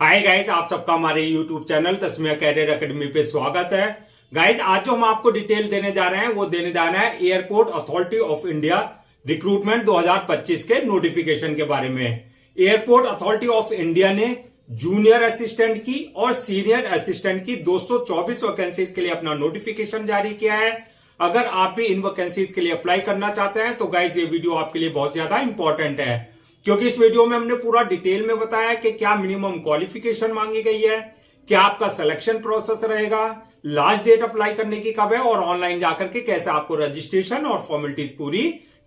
Hi guys, आप सबका हमारे YouTube channel Tasmiya career academy पे स्वागत है। गाइस, आज जो हम आपको डिटेल देने जा रहे हैं वो देने जाना है airport authority of India recruitment 2025 के नोटिफिकेशन के बारे में। एयरपोर्ट अथॉरिटी ऑफ इंडिया ने जूनियर असिस्टेंट की और सीनियर असिस्टेंट की 224 वैकेंसीज के लिए अपना नोटिफिकेशन जारी किया है। अगर आप भी इन वैकेंसीज के लिए अप्लाई करना चाहते हैं तो गाइस ये वीडियो आपके लिए बहुत ज्यादा इंपॉर्टेंट है, क्योंकि इस वीडियो में हमने पूरा डिटेल में बताया कि क्या मिनिमम क्वालिफिकेशन मांगी गई है, क्या आपका सिलेक्शन प्रोसेस रहेगा, लास्ट डेट अप्लाई करने की कब है और ऑनलाइन जाकर के कैसे आपको रजिस्ट्रेशन और फॉर्मेलिटीज पूरी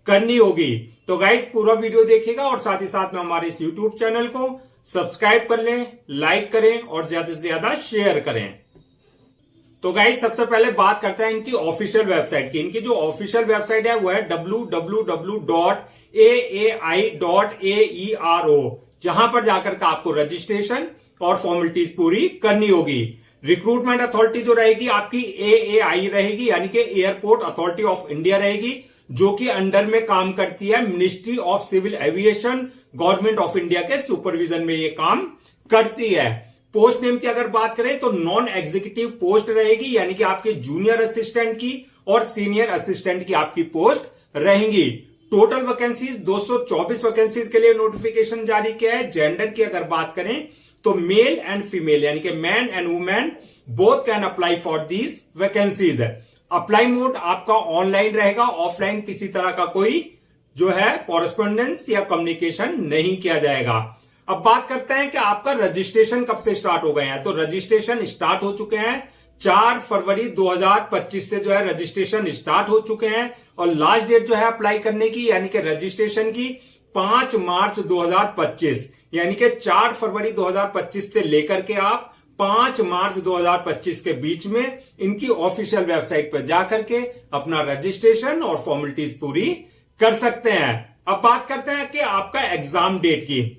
करनी होगी। तो गाइस पूरा वीडियो देखिएगा और साथ ही साथ में हमारे इस यूट्यूब चैनल को सब्सक्राइब कर लें, लाइक करें और ज्यादा से ज्यादा शेयर करें। तो गाइस सबसे पहले बात करते हैं इनकी ऑफिशियल वेबसाइट की। इनकी जो ऑफिशियल वेबसाइट है वो है www.aai.aero, जहां पर जाकर के आपको रजिस्ट्रेशन और फॉर्मेलिटीज पूरी करनी होगी। रिक्रूटमेंट अथॉरिटी जो रहेगी आपकी AAI रहेगी, यानी कि एयरपोर्ट अथॉरिटी ऑफ इंडिया रहेगी, जो कि अंडर में काम करती है ministry of civil aviation, government of India के सुपरविजन में ये काम करती है। पोस्ट नेम की अगर बात करें तो नॉन एग्जीक्यूटिव पोस्ट रहेगी, यानी कि आपके जूनियर असिस्टेंट की और सीनियर असिस्टेंट की आपकी पोस्ट रहेंगी। टोटल वैकेंसीज 224 वैकेंसीज के लिए नोटिफिकेशन जारी किया है। जेंडर की अगर बात करें तो मेल एंड फीमेल, यानी कि man and women both can apply for these vacancies. Apply mode आपका ऑनलाइन रहेगा, ऑफलाइन किसी तरह का कोई जो है कॉरेस्पॉन्डेंस या कम्युनिकेशन नहीं किया जाएगा। अब बात करते हैं कि आपका रजिस्ट्रेशन कब से स्टार्ट हो गए हैं। तो रजिस्ट्रेशन स्टार्ट हो चुके हैं 4 फरवरी 2025 से जो है रजिस्ट्रेशन स्टार्ट हो चुके हैं और लास्ट डेट जो है अप्लाई करने की, यानी कि रजिस्ट्रेशन की 5 मार्च 2025, यानी कि 4 फरवरी 2025 से लेकर के आप 5 मार्च 2025 के बीच में इनकी ऑफिशियल वेबसाइट पर जाकर के अपना रजिस्ट्रेशन और फॉर्मेलिटीज पूरी कर सकते हैं। अब बात करते हैं कि आपका एग्जाम डेट की।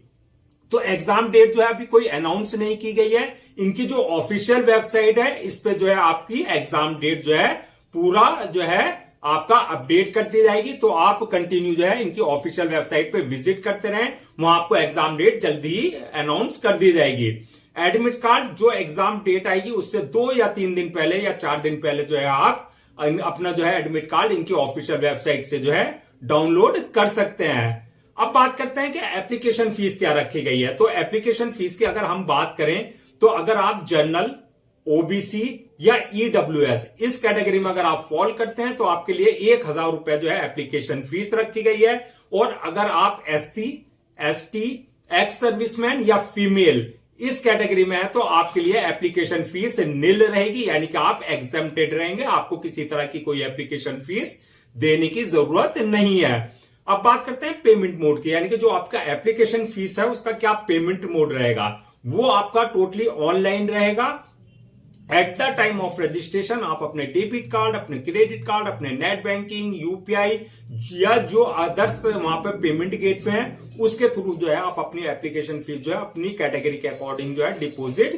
तो एग्जाम डेट जो है अभी कोई अनाउंस नहीं की गई है। इनकी जो ऑफिशियल वेबसाइट है इस पे जो है आपकी एग्जाम डेट जो है पूरा जो है आपका अपडेट कर दी जाएगी। तो आप कंटिन्यू जो है इनकी ऑफिशियल वेबसाइट पे विजिट करते रहें, वहां आपको एग्जाम डेट जल्दी ही अनाउंस कर दी जाएगी। एडमिट कार्ड जो एग्जाम डेट आएगी उससे 2 या 3 दिन पहले या 4 दिन पहले जो है आप अपना जो है एडमिट कार्ड इनकी ऑफिशियल वेबसाइट से जो है डाउनलोड कर सकते हैं। अब बात करते हैं कि एप्लीकेशन फीस क्या रखी गई है। तो एप्लीकेशन फीस की अगर हम बात करें तो अगर आप जनरल, ओबीसी या EWS इस कैटेगरी में अगर आप फॉल करते हैं तो आपके लिए 1000 रुपए जो है एप्लीकेशन फीस रखी गई है। और अगर आप SC, ST, एक्स सर्विसमैन या फीमेल इस कैटेगरी में है तो आपके लिए एप्लीकेशन फीस निल रहेगी, यानी कि आप एग्जेम्प्टेड रहेंगे, आपको किसी तरह की कोई एप्लीकेशन फीस देने की जरूरत नहीं है। अब बात करते हैं पेमेंट मोड की, यानी कि जो आपका एप्लीकेशन फीस है उसका क्या पेमेंट मोड रहेगा। वो आपका टोटली ऑनलाइन रहेगा। At the time of registration आप अपने डेबिट कार्ड, अपने क्रेडिट कार्ड, अपने नेट बैंकिंग, यूपीआई या जो अदर्स वहां पे पेमेंट गेटवे हैं उसके थ्रू जो है आप अपनी एप्लीकेशन फीस जो है अपनी कैटेगरी के अकॉर्डिंग जो है डिपॉजिट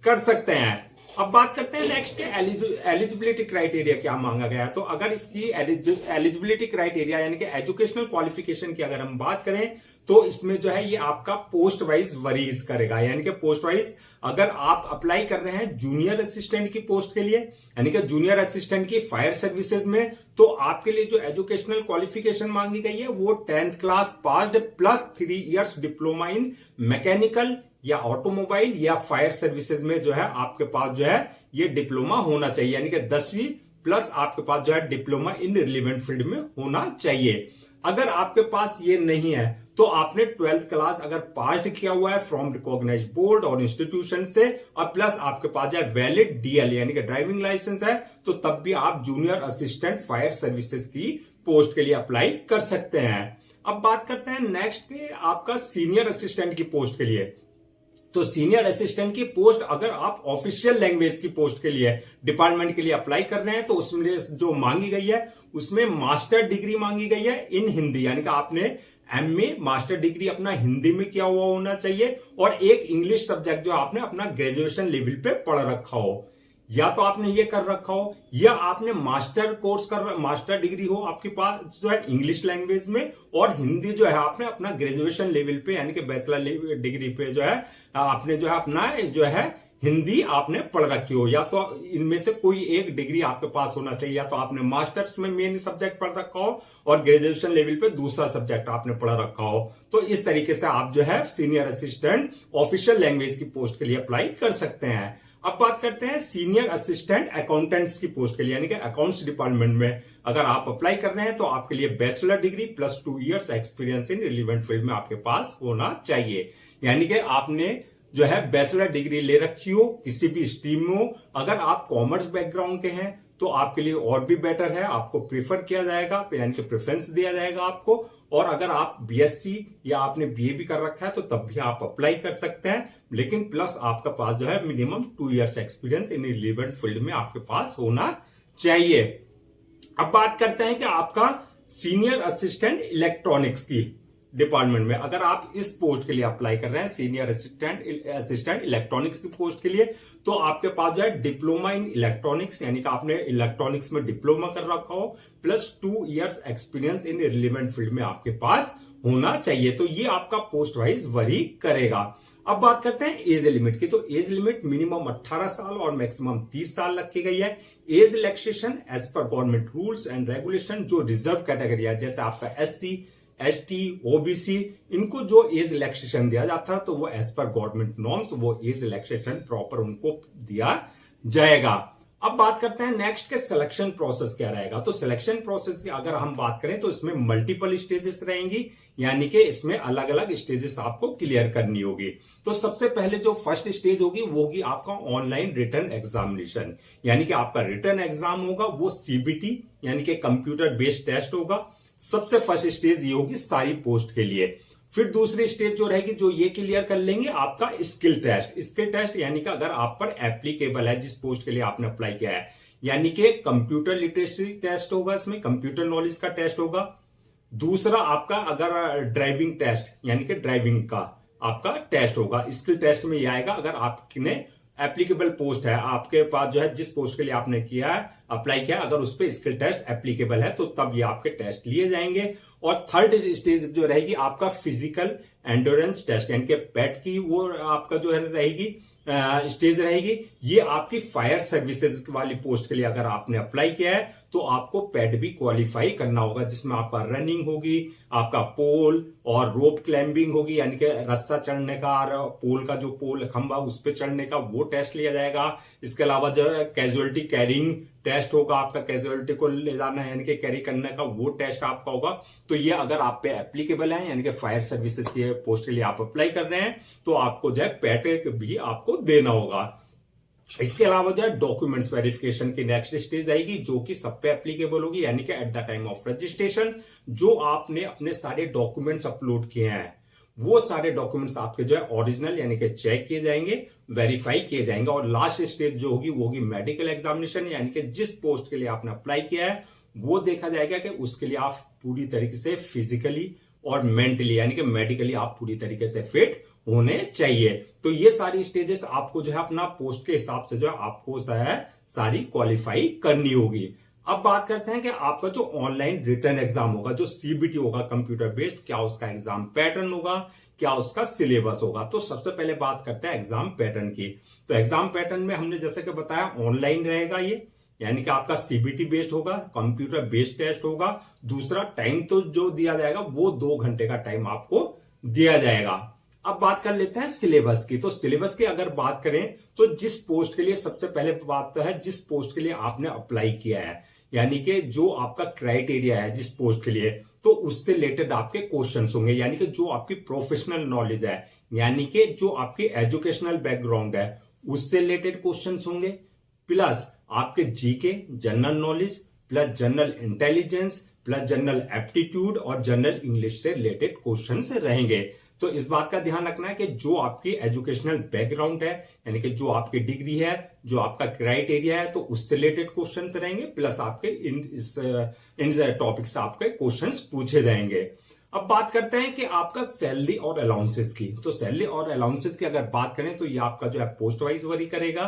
कर सकते हैं। अब बात करते हैं नेक्स्ट एलिजिबिलिटी क्राइटेरिया क्या मांगा गया है। तो अगर इसकी एलिजिबिलिटी क्राइटेरिया यानी कि एजुकेशनल क्वालिफिकेशन की अगर हम बात करें तो इसमें जो है ये आपका पोस्ट वाइज वरीज करेगा, यानी कि पोस्ट वाइज अगर आप अप्लाई कर रहे हैं जूनियर असिस्टेंट की पोस्ट के लिए, यानी कि जूनियर असिस्टेंट की फायर सर्विसेज में, तो आपके लिए जो एजुकेशनल क्वालिफिकेशन मांगी गई है वो 10th class passed plus 3 years diploma in mechanical या ऑटोमोबाइल या फायर सर्विसेज में जो है आपके पास जो है ये डिप्लोमा होना चाहिए, यानी कि 10वीं प्लस आपके पास जो है डिप्लोमा इन रिलेवेंट फील्ड में होना चाहिए। अगर आपके पास ये नहीं है तो आपने 12th क्लास अगर पास किया हुआ है फ्रॉम रिकॉग्नाइज्ड बोर्ड और इंस्टीट्यूशन से और प्लस आपके पास जो है वैलिड DL यानी कि ड्राइविंग लाइसेंस है, तो तब भी आप जूनियर असिस्टेंट फायर सर्विसेज की पोस्ट के लिए अप्लाई कर सकते हैं। अब बात करते हैं नेक्स्ट के आपका सीनियर असिस्टेंट की पोस्ट के लिए। तो सीनियर असिस्टेंट की पोस्ट अगर आप ऑफिशियल लैंग्वेज की पोस्ट के लिए डिपार्टमेंट के लिए अप्लाई कर रहे हैं तो उसमें जो मांगी गई है उसमें मास्टर डिग्री मांगी गई है इन हिंदी, यानी कि आपने MA मास्टर डिग्री अपना हिंदी में किया हुआ होना चाहिए और एक इंग्लिश सब्जेक्ट जो आपने अपना ग्रेजुएशन लेवल पे पढ़ रखा हो। या तो आपने ये कर रखा हो, या आपने मास्टर डिग्री हो आपके पास जो है इंग्लिश लैंग्वेज में, और हिंदी जो है आपने अपना ग्रेजुएशन लेवल पे यानी कि बैचलर डिग्री पे जो है आपने जो है अपना जो है हिंदी आपने पढ़ रखी हो। या तो इनमें से कोई एक डिग्री आपके पास होना चाहिए, या तो आपने मास्टर्स में मेन सब्जेक्ट पढ़ रखा हो और ग्रेजुएशन लेवल पे दूसरा सब्जेक्ट आपने पढ़ रखा हो। तो इस तरीके से आप जो है सीनियर असिस्टेंट ऑफिशियल लैंग्वेज की पोस्ट के लिए अप्लाई कर सकते हैं। अब बात करते हैं सीनियर असिस्टेंट अकाउंटेंट्स की पोस्ट के लिए, यानी कि अकाउंट्स डिपार्टमेंट में अगर आप अप्लाई कर रहे हैं तो आपके लिए bachelor degree plus 2 years experience in relevant field में आपके पास होना चाहिए। यानी कि आपने जो है बैचलर डिग्री ले रखी हो किसी भी स्ट्रीम में हो। अगर आप कॉमर्स बैकग्राउंड के हैं तो आपके लिए और भी बेटर है, आपको प्रीफर किया जाएगा, यानी कि प्रेफरेंस दिया जाएगा आपको। और अगर आप बीएससी या आपने बीए भी कर रखा है तो तब भी आप अप्लाई कर सकते हैं, लेकिन प्लस आपका पास जो है minimum 2 years experience in relevant field में आपके पास होना चाहिए। अब बात करते हैं कि आपका सीनियर असिस्टेंट इलेक्ट्रॉनिक्स की डिपार्टमेंट में अगर आप इस पोस्ट के लिए अप्लाई कर रहे हैं सीनियर असिस्टेंट इलेक्ट्रॉनिक्स की पोस्ट के लिए, तो आपके पास जो है डिप्लोमा इन इलेक्ट्रॉनिक्स यानी कि आपने इलेक्ट्रॉनिक्स में डिप्लोमा कर रखा हो plus 2 years experience in relevant field में आपके पास होना चाहिए। तो ये आपका पोस्ट वाइज वरी करेगा। अब बात करते हैं एज लिमिट की। तो एज लिमिट मिनिमम 18 साल और मैक्सिमम 30 साल रखी गई है। एज रिलैक्सेशन एज पर गवर्नमेंट रूल्स एंड रेगुलेशन, जो रिजर्व कैटेगरी है जैसे आपका SC ST OBC, इनको जो एज रिलैक्सेशन दिया जाता है तो वो एज पर गवर्नमेंट नॉर्म्स वो एज रिलैक्सेशन प्रॉपर उनको दिया जाएगा। अब बात करते हैं नेक्स्ट के सिलेक्शन प्रोसेस क्या रहेगा। तो सिलेक्शन प्रोसेस की अगर हम बात करें तो इसमें मल्टीपल स्टेजेस रहेंगी, यानी कि इसमें अलग अलग स्टेजेस आपको क्लियर करनी होगी। तो सबसे पहले जो फर्स्ट स्टेज होगी वो होगी आपका ऑनलाइन रिटन एग्जामिनेशन, यानी कि आपका रिटन एग्जाम होगा वो CBT यानी कि कंप्यूटर बेस्ड टेस्ट होगा। सबसे फर्स्ट स्टेज ये होगी सारी पोस्ट के लिए। फिर दूसरी स्टेज जो रहेगी जो ये क्लियर कर लेंगे आपका स्किल टेस्ट। स्किल टेस्ट यानी कि अगर आप पर एप्लीकेबल है जिस पोस्ट के लिए आपने अप्लाई किया है, यानी कि कंप्यूटर लिटरेसी टेस्ट होगा, इसमें कंप्यूटर नॉलेज का टेस्ट होगा। दूसरा आपका अगर ड्राइविंग टेस्ट यानी कि ड्राइविंग का आपका टेस्ट होगा। स्किल टेस्ट में यह आएगा अगर आपने एप्लीकेबल पोस्ट है आपके पास जो है जिस पोस्ट के लिए आपने किया है अप्लाई किया, अगर उस पर स्किल टेस्ट एप्लीकेबल है तो तब ये आपके टेस्ट लिए जाएंगे। और थर्ड स्टेज जो रहेगी आपका फिजिकल एंड्योरेंस टेस्ट यानी कि पैट की वो आपका जो है रहेगी स्टेज रहेगी। ये आपकी फायर सर्विसेज वाली पोस्ट के लिए अगर आपने अप्लाई किया है तो आपको पैड भी क्वालिफाई करना होगा, जिसमें आपका रनिंग होगी, आपका पोल और रोप क्लाइंबिंग होगी यानी कि रस्सा चढ़ने का और पोल का जो पोल खंभा उस पर चढ़ने का वो टेस्ट लिया जाएगा। इसके अलावा जो है कैजुअलिटी कैरिंग टेस्ट होगा, आपका कैजुअलिटी को ले जाना है यानी कि कैरी करने का वो टेस्ट आपका होगा। तो ये अगर आप पे एप्लीकेबल है यानी कि फायर सर्विसेज की पोस्ट के लिए आप अप्लाई कर रहे हैं तो आपको जो है पैट भी आपको देना होगा। इसके अलावा जो है डॉक्यूमेंट्स वेरिफिकेशन की नेक्स्ट स्टेज आएगी जो कि सब पे एप्लीकेबल होगी, यानी कि at the time of registration जो आपने अपने सारे डॉक्यूमेंट्स अपलोड किए हैं वो सारे डॉक्यूमेंट्स आपके जो है ओरिजिनल यानी कि चेक किए जाएंगे, वेरीफाई किए जाएंगे। और लास्ट स्टेज जो होगी वो होगी मेडिकल एग्जामिनेशन, यानी कि जिस पोस्ट के लिए आपने अप्लाई किया है वो देखा जाएगा कि उसके लिए आप पूरी तरीके से फिजिकली और मेंटली यानी कि मेडिकली आप पूरी तरीके से फिट होने चाहिए। तो ये सारी स्टेजेस आपको जो है अपना पोस्ट के हिसाब से जो है आपको सारी क्वालिफाई करनी होगी। अब बात करते हैं कि आपका जो ऑनलाइन रिटन एग्जाम होगा जो CBT होगा कंप्यूटर बेस्ड, क्या उसका एग्जाम पैटर्न होगा, क्या उसका सिलेबस होगा। तो सबसे पहले बात करते हैं एग्जाम पैटर्न की। तो एग्जाम पैटर्न में हमने जैसे कि बताया ऑनलाइन रहेगा ये, यानी कि आपका CBT बेस्ड होगा, कंप्यूटर बेस्ड टेस्ट होगा। दूसरा टाइम तो जो दिया जाएगा वो 2 घंटे का टाइम आपको दिया जाएगा। अब बात कर लेते हैं सिलेबस की। तो सिलेबस की अगर बात करें तो जिस पोस्ट के लिए सबसे पहले बात तो है जिस पोस्ट के लिए आपने अप्लाई किया है, यानी कि जो आपका क्राइटेरिया है जिस पोस्ट के लिए, तो उससे रिलेटेड आपके क्वेश्चंस होंगे, यानी कि जो आपकी प्रोफेशनल नॉलेज है यानी कि जो आपकी एजुकेशनल बैकग्राउंड है उससे रिलेटेड क्वेश्चंस होंगे, प्लस आपके GK general knowledge plus general intelligence plus general aptitude और जनरल इंग्लिश से रिलेटेड क्वेश्चंस रहेंगे। तो इस बात का ध्यान रखना है कि जो आपकी एजुकेशनल बैकग्राउंड है यानी कि जो आपकी डिग्री है, जो आपका क्राइटेरिया है, तो उससे रिलेटेड क्वेश्चंस रहेंगे, प्लस आपके इन टॉपिक से आपके क्वेश्चंस पूछे जाएंगे। अब बात करते हैं कि आपका सैलरी और अलाउंसेस की। तो सैलरी और अलाउंसेस की अगर बात करें तो ये आपका जो है पोस्ट वाइज वरी करेगा।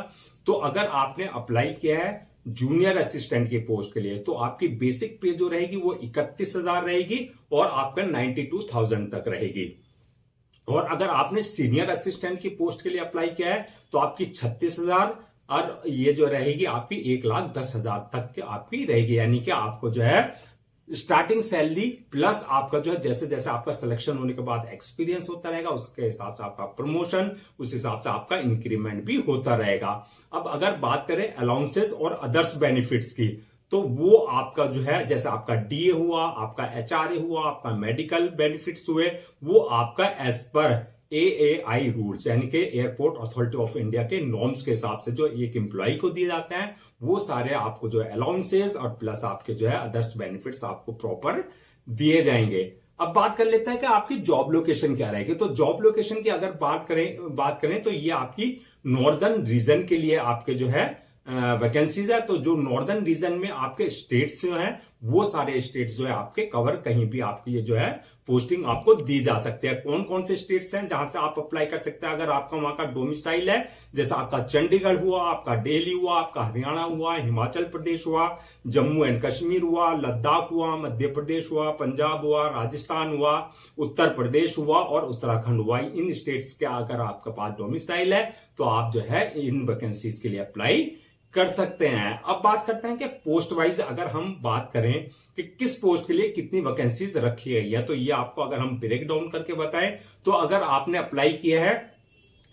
तो अगर आपने अप्लाई किया है जूनियर असिस्टेंट की पोस्ट के लिए तो आपकी बेसिक पे जो रहेगी वो 31,000 रहेगी और आपका 92,000 तक रहेगी। और अगर आपने सीनियर असिस्टेंट की पोस्ट के लिए अप्लाई किया है तो आपकी 36,000 और ये जो रहेगी आपकी 1,10,000 तक की आपकी रहेगी। यानी कि आपको जो है स्टार्टिंग सैलरी प्लस आपका जो है जैसे जैसे आपका सिलेक्शन होने के बाद एक्सपीरियंस होता रहेगा उसके हिसाब से आपका प्रमोशन, उस हिसाब से आपका इंक्रीमेंट भी होता रहेगा। अब अगर बात करें अलाउंसेस और अदर्स बेनिफिट्स की तो वो आपका जो है जैसे आपका डीए हुआ, आपका एचआरए हुआ, आपका मेडिकल बेनिफिट्स हुए, वो आपका एज पर एएआई रूल्स यानी कि एयरपोर्ट अथॉरिटी ऑफ इंडिया के नॉर्म्स के हिसाब से जो एक एम्प्लॉय को दिए जाते हैं वो सारे आपको जो है अलाउंसेस और प्लस आपके जो है अदर्स बेनिफिट्स आपको प्रॉपर दिए जाएंगे। अब बात कर लेते हैं कि आपकी जॉब लोकेशन क्या रहेगी। तो जॉब लोकेशन की अगर बात करें तो ये आपकी नॉर्दर्न रीजन के लिए आपके जो है वैकेंसीज है। तो जो नॉर्दर्न रीजन में आपके स्टेट्स जो हैं वो सारे स्टेट्स जो है आपके कवर कहीं भी आपकी ये जो है पोस्टिंग आपको दी जा सकती है। कौन कौन से स्टेट्स हैं जहां से आप अप्लाई कर सकते हैं अगर आपका वहां का डोमिसाइल है, जैसे आपका चंडीगढ़ हुआ, आपका दिल्ली हुआ, आपका हरियाणा हुआ, हिमाचल प्रदेश हुआ, जम्मू एंड कश्मीर हुआ, लद्दाख हुआ, मध्य प्रदेश हुआ, पंजाब हुआ, राजस्थान हुआ, उत्तर प्रदेश हुआ और उत्तराखंड हुआ। इन स्टेट्स के अगर आपके पास डोमिसाइल है तो आप जो है इन वैकेंसीज के लिए अप्लाई कर सकते हैं। अब बात करते हैं कि पोस्ट वाइज अगर हम बात करें कि किस पोस्ट के लिए कितनी वैकेंसीज रखी गई है तो ये आपको अगर हम ब्रेक डाउन करके बताएं तो अगर आपने अप्लाई किया है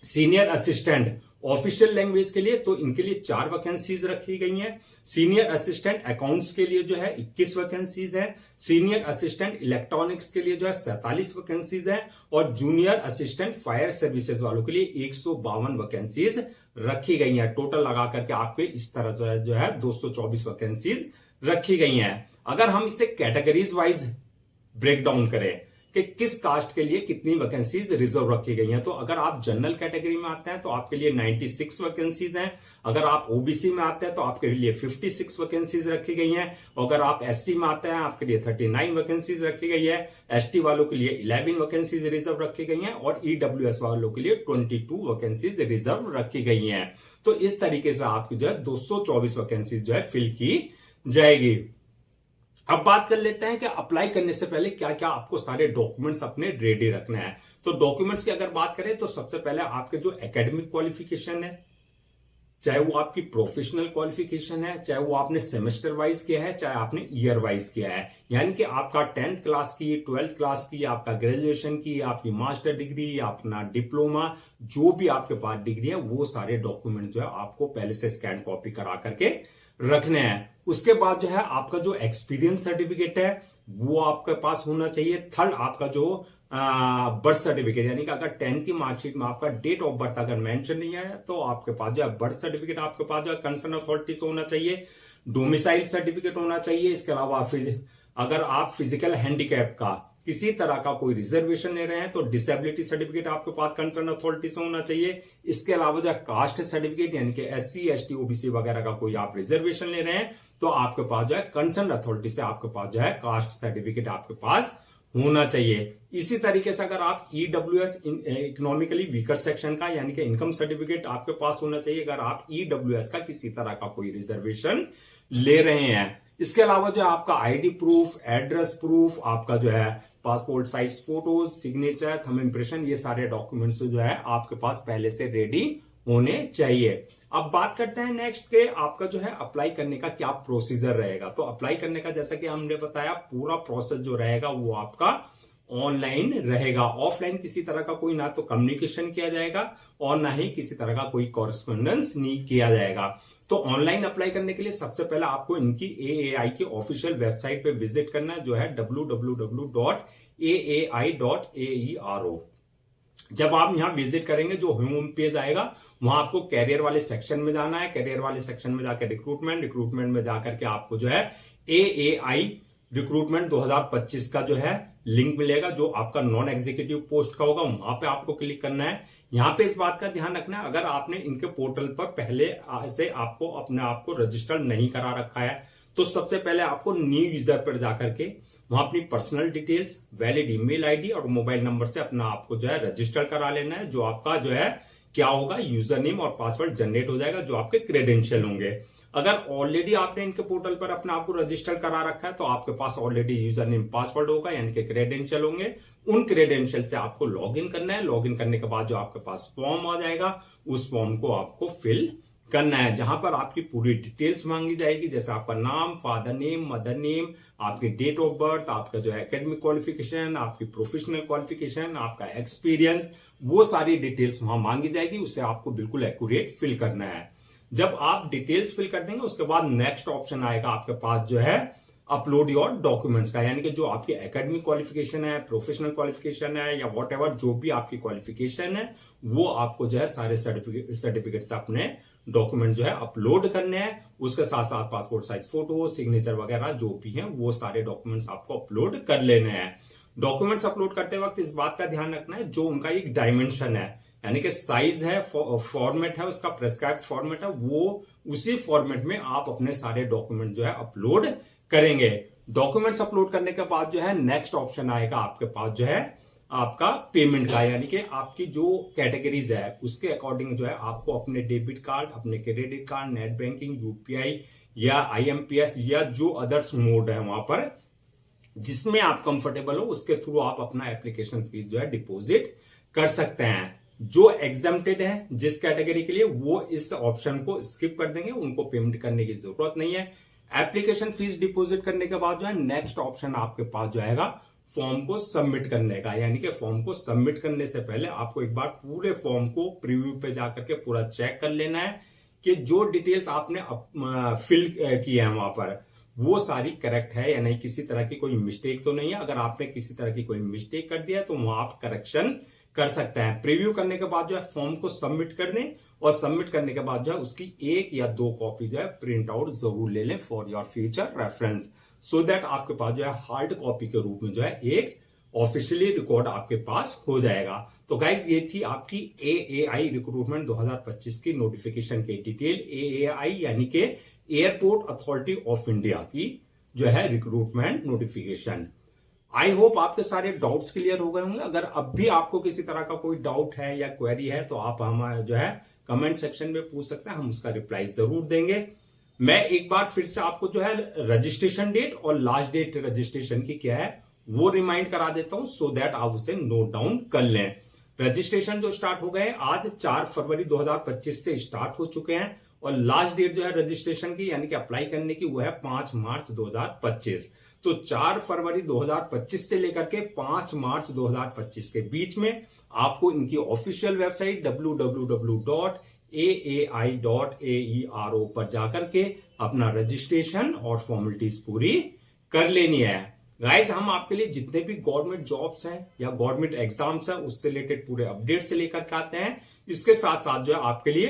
सीनियर असिस्टेंट ऑफिशियल लैंग्वेज के लिए तो इनके लिए 4 वैकेंसीज रखी गई हैं। सीनियर असिस्टेंट अकाउंट्स के लिए जो है 21 वैकेंसीज है। सीनियर असिस्टेंट इलेक्ट्रॉनिक्स के लिए जो है 47 वैकेंसीज है और जूनियर असिस्टेंट फायर सर्विसेज वालों के लिए 152 वैकेंसीज रखी गई हैं। टोटल लगा करके आपके इस तरह जो है 224 वैकेंसीज रखी गई हैं। अगर हम इसे कैटेगरीज वाइज ब्रेक डाउन करें कि किस कास्ट के लिए कितनी वैकेंसीज रिजर्व रखी गई हैं तो अगर आप जनरल कैटेगरी में आते हैं तो आपके लिए 96 वैकेंसीज हैं। अगर आप ओबीसी में आते हैं तो आपके लिए 56 वैकेंसीज रखी गई हैं। अगर आप एससी में आते हैं आपके लिए 39 वैकेंसीज रखी गई है। एसटी वालों के लिए 11 वैकेंसीज रिजर्व रखी गई हैं और ईडब्ल्यूएस वालों के लिए 22 वैकेंसीज रिजर्व रखी गई हैं। तो इस तरीके से आपकी जो है 224 वैकेंसीज जो है फिल की जाएगी। अब बात कर लेते हैं कि अप्लाई करने से पहले क्या क्या आपको सारे डॉक्यूमेंट्स अपने रेडी रखना है। तो डॉक्यूमेंट्स की अगर बात करें तो सबसे पहले आपके जो एकेडमिक क्वालिफिकेशन है, चाहे वो आपकी प्रोफेशनल क्वालिफिकेशन है, चाहे वो आपने सेमेस्टर वाइज किया है, चाहे आपने ईयर वाइज किया है, यानी कि आपका 10th क्लास की, 12th क्लास की, आपका ग्रेजुएशन की, आपकी मास्टर डिग्री, अपना डिप्लोमा, जो भी आपके पास डिग्री है वो सारे डॉक्यूमेंट जो है आपको पहले से स्कैन कॉपी करा करके रखने हैं। उसके बाद जो है आपका जो एक्सपीरियंस सर्टिफिकेट है वो आपके पास होना चाहिए। थर्ड आपका जो बर्थ सर्टिफिकेट यानी कि अगर 10th की मार्कशीट में आपका डेट ऑफ बर्थ अगर मेंशन नहीं है तो आपके पास जो है बर्थ सर्टिफिकेट आपके पास जो है कंसर्न अथॉरिटी से होना चाहिए। डोमिसाइल सर्टिफिकेट होना चाहिए। इसके अलावा अगर आप फिजिकल हैंडीकैप का किसी तरह का कोई रिजर्वेशन ले रहे हैं तो डिसेबिलिटी सर्टिफिकेट आपके पास कंसर्न अथॉरिटी से होना चाहिए। इसके अलावा जो कास्ट सर्टिफिकेट यानी कि एससी, एसटी, ओबीसी वगैरह का कोई आप रिजर्वेशन ले रहे हैं तो आपके पास जो है कंसर्न अथॉरिटी से आपके पास जो है कास्ट सर्टिफिकेट आपके पास होना चाहिए। इसी तरीके से अगर आप ईडब्ल्यूएस इकोनॉमिकली वीकर सेक्शन का यानी कि इनकम सर्टिफिकेट आपके पास होना चाहिए अगर आप ईडब्ल्यूएस का किसी तरह का कोई रिजर्वेशन ले रहे हैं। इसके अलावा जो आपका आईडी प्रूफ, एड्रेस प्रूफ, आपका जो है passport size photos, signature, thumb impression, ये सारे डॉक्यूमेंट्स जो है आपके पास पहले से रेडी होने चाहिए। अब बात करते हैं नेक्स्ट के आपका जो है अप्लाई करने का क्या प्रोसीजर रहेगा। तो अप्लाई करने का जैसा कि हमने बताया पूरा प्रोसेस जो रहेगा वो आपका ऑनलाइन रहेगा। ऑफलाइन किसी तरह का कोई ना तो कम्युनिकेशन किया जाएगा और ना ही किसी तरह का कोई कॉरेस्पॉन्डेंस नहीं किया जाएगा। तो ऑनलाइन अप्लाई करने के लिए सबसे पहले आपको इनकी एएआई की ऑफिशियल वेबसाइट पे विजिट करना है जो है www.aai.aero। जब आप यहां विजिट करेंगे जो होम पेज आएगा वहां आपको कैरियर वाले सेक्शन में जाना है। कैरियर वाले सेक्शन में जाकर रिक्रूटमेंट में जाकर के आपको जो है एएआई रिक्रूटमेंट 2025 का जो है लिंक मिलेगा जो आपका नॉन एग्जीक्यूटिव पोस्ट का होगा, वहां पे आपको क्लिक करना है। यहां पे इस बात का ध्यान रखना है अगर आपने इनके पोर्टल पर पहले से आपको अपने आप को रजिस्टर नहीं करा रखा है तो सबसे पहले आपको न्यू यूजर पर जाकर के वहां अपनी personal details, valid email ID और मोबाइल नंबर से अपना आपको जो है रजिस्टर करा लेना है। जो आपका जो है क्या होगा, यूजर नेम और पासवर्ड जनरेट हो जाएगा, जो आपके क्रेडेंशियल होंगे। अगर ऑलरेडी आपने इनके पोर्टल पर अपने आप को रजिस्टर करा रखा है तो आपके पास ऑलरेडी यूजर नेम पासवर्ड होगा, यानी कि क्रेडेंशियल होंगे। उन क्रेडेंशियल से आपको लॉगिन करना है। लॉगिन करने के बाद जो आपके पास फॉर्म आ जाएगा, उस फॉर्म को आपको फिल करना है, जहां पर आपकी पूरी डिटेल्स मांगी जाएगी, जैसे आपका नाम, फादर नेम, मदर नेम, आपकी डेट ऑफ बर्थ, आपका जो है एकेडमिक क्वालिफिकेशन, आपकी प्रोफेशनल क्वालिफिकेशन, आपका एक्सपीरियंस, वो सारी डिटेल्स वहां मांगी जाएगी। उससे आपको बिल्कुल एक्यूरेट फिल करना है। जब आप डिटेल्स फिल कर देंगे उसके बाद नेक्स्ट ऑप्शन आएगा आपके पास जो है अपलोड योर डॉक्यूमेंट्स का, यानी कि जो आपकी एकेडमिक क्वालिफिकेशन है, प्रोफेशनल क्वालिफिकेशन है या व्हाटएवर जो भी आपकी क्वालिफिकेशन है, वो आपको जो है सारे सर्टिफिकेट से अपने डॉक्यूमेंट जो है अपलोड करने हैं। उसके साथ साथ पासपोर्ट साइज फोटो, सिग्नेचर वगैरह जो भी हैं वो सारे डॉक्यूमेंट्स आपको अपलोड कर लेने हैं। डॉक्यूमेंट्स अपलोड करते वक्त इस बात का ध्यान रखना है, जो उनका एक डायमेंशन है, यानी कि साइज है, फॉर्मेट है, उसका प्रेस्क्राइब्ड फॉर्मेट है, वो उसी फॉर्मेट में आप अपने सारे डॉक्यूमेंट जो है अपलोड करेंगे। डॉक्यूमेंट्स अपलोड करने के बाद जो है नेक्स्ट ऑप्शन आएगा आपके पास जो है आपका पेमेंट का, यानी कि आपकी जो कैटेगरीज है उसके अकॉर्डिंग जो है आपको अपने डेबिट कार्ड, अपने credit card, net banking, UPI या आईएमपीएस या जो अदर्स मोड है वहां पर जिसमें आप कंफर्टेबल हो, उसके थ्रू आप अपना एप्लीकेशन फीस जो है डिपॉजिट कर सकते हैं। जो एग्जम्प्टेड है जिस कैटेगरी के लिए, वो इस ऑप्शन को स्किप कर देंगे, उनको पेमेंट करने की जरूरत नहीं है। एप्लीकेशन फीस डिपॉजिट करने के बाद जो है नेक्स्ट ऑप्शन आपके पास जो आएगा फॉर्म को सबमिट करने का, यानी कि फॉर्म को सबमिट करने से पहले आपको एक बार पूरे फॉर्म को प्रीव्यू पे जाकर के पूरा चेक कर लेना है कि जो डिटेल्स आपने फिल की है वहां पर वो सारी करेक्ट है या नहीं, किसी तरह की कोई मिस्टेक तो नहीं है। अगर आपने किसी तरह की कोई मिस्टेक कर दिया है तो वहां आप करेक्शन कर सकते हैं। प्रीव्यू करने के बाद जो है फॉर्म को सबमिट कर दें और सबमिट करने के बाद जो है उसकी 1 या 2 कॉपी जो है प्रिंट आउट जरूर ले लें for your future reference, so that आपके पास जो है हार्ड कॉपी के रूप में जो है एक ऑफिशियली रिकॉर्ड आपके पास हो जाएगा। तो गाइज ये थी आपकी एएआई रिक्रूटमेंट 2025 की नोटिफिकेशन की डिटेल। एएआई यानी कि एयरपोर्ट अथॉरिटी ऑफ इंडिया की जो है रिक्रूटमेंट नोटिफिकेशन। आई होप आपके सारे डाउट्स क्लियर हो गए होंगे। अगर अब भी आपको किसी तरह का कोई डाउट है या क्वेरी है तो आप हमारे जो है कमेंट सेक्शन में पूछ सकते हैं, हम उसका रिप्लाई जरूर देंगे। मैं एक बार फिर से आपको जो है रजिस्ट्रेशन डेट और लास्ट डेट रजिस्ट्रेशन की क्या है वो रिमाइंड करा देता हूं, सो दैट आप उसे नोट डाउन कर लें। रजिस्ट्रेशन जो स्टार्ट हो गए आज 4 फरवरी 2025 से स्टार्ट हो चुके हैं और लास्ट डेट जो है रजिस्ट्रेशन की यानी कि अप्लाई करने की वो है 5 मार्च 2025। तो 4 फरवरी 2025 से लेकर के 5 मार्च 2025 के बीच में आपको इनकी ऑफिशियल वेबसाइट www.aai.aero पर जाकर के अपना रजिस्ट्रेशन और फॉर्मेलिटीज पूरी कर लेनी है। गाइस हम आपके लिए जितने भी गवर्नमेंट जॉब्स हैं या गवर्नमेंट एग्जाम्स हैं उससे रिलेटेड पूरे अपडेट से लेकर के आते हैं। इसके साथ साथ जो है आपके लिए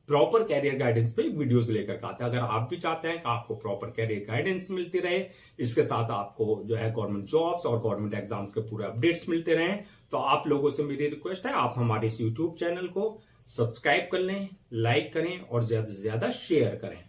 प्रॉपर कैरियर गाइडेंस पे वीडियोस लेकर के आते हैं। अगर आप भी चाहते हैं कि आपको प्रॉपर कैरियर गाइडेंस मिलती रहे, इसके साथ आपको जो है गवर्नमेंट जॉब्स और गवर्नमेंट एग्जाम्स के पूरे अपडेट्स मिलते रहे, तो आप लोगों से मेरी रिक्वेस्ट है आप हमारे इस यूट्यूब चैनल को सब्सक्राइब कर लें, लाइक करें और ज्यादा से ज्यादा शेयर करें।